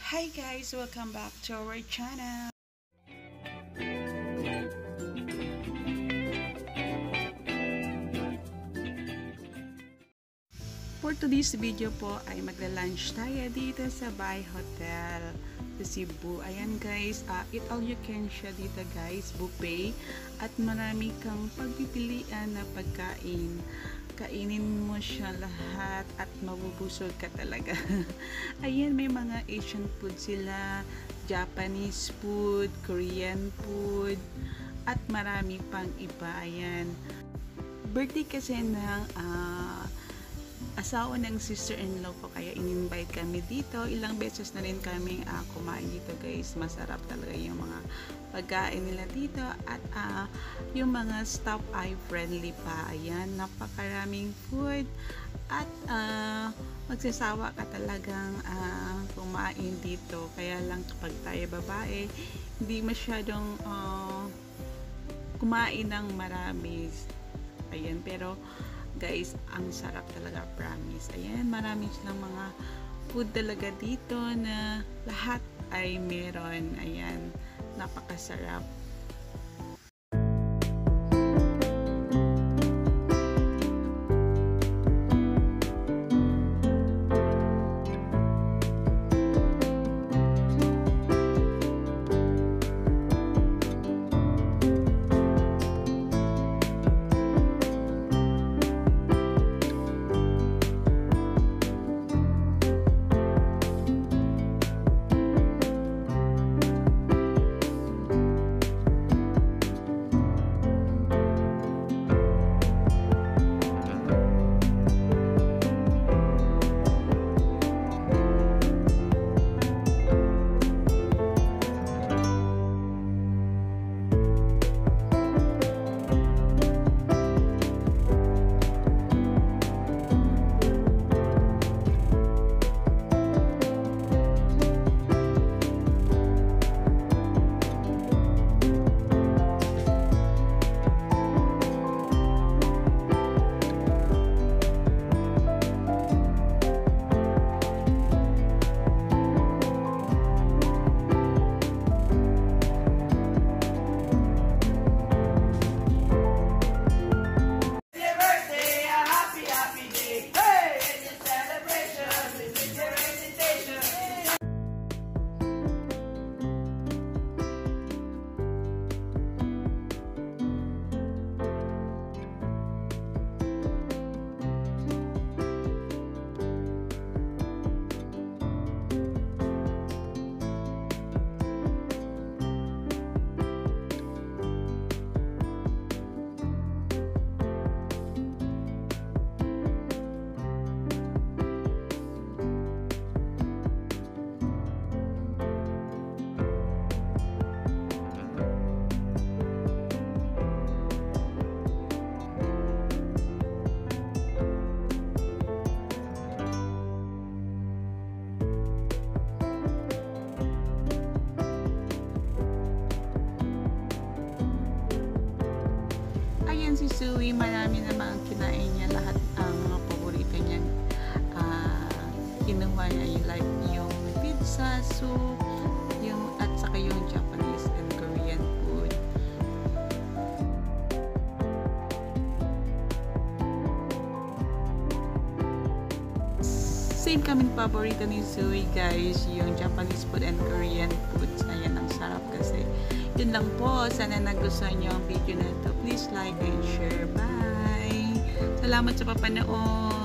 Hi guys, welcome back to our channel. For today's video po ay magla-lunch tayo dito sa Bay Hotel sa Cebu. Ayan guys, eat all you can siya dito guys, buffet. At marami kang pagpipilian na pagkain. Kainin mo siya lahat at mabubusog ka talaga. Ayan, may mga Asian food sila, Japanese food, Korean food, at marami pang iba. Ayan. Birthday kasi ng asawa ng sister-in-law ko, kaya in-invite kami dito. Ilang beses na rin kami kumain dito guys. Masarap talaga yung mga pagkain nila dito at yung mga staff ay friendly pa. Ayan, napakaraming food at magsasawa ka talagang kumain dito. Kaya lang kapag tayo babae, hindi masyadong kumain ng marami. Ayan, pero guys, ang sarap talaga, promise. Ayan, marami silang mga food talaga dito na lahat ay meron. Ayan, napakasarap. Ayan si Sui, marami namang kinain niya, lahat ang mga paborito niya. Kinuha niya yung like yung pizza, soup, at saka yung Japanese and Korean food. Same kaming paborito ni Sui guys, yung Japanese food and Korean foods. Ayan, ang sarap kasi. Yun lang po. Sana nagustuhan nyo ang video na ito. Please like and share. Bye! Salamat sa papanood!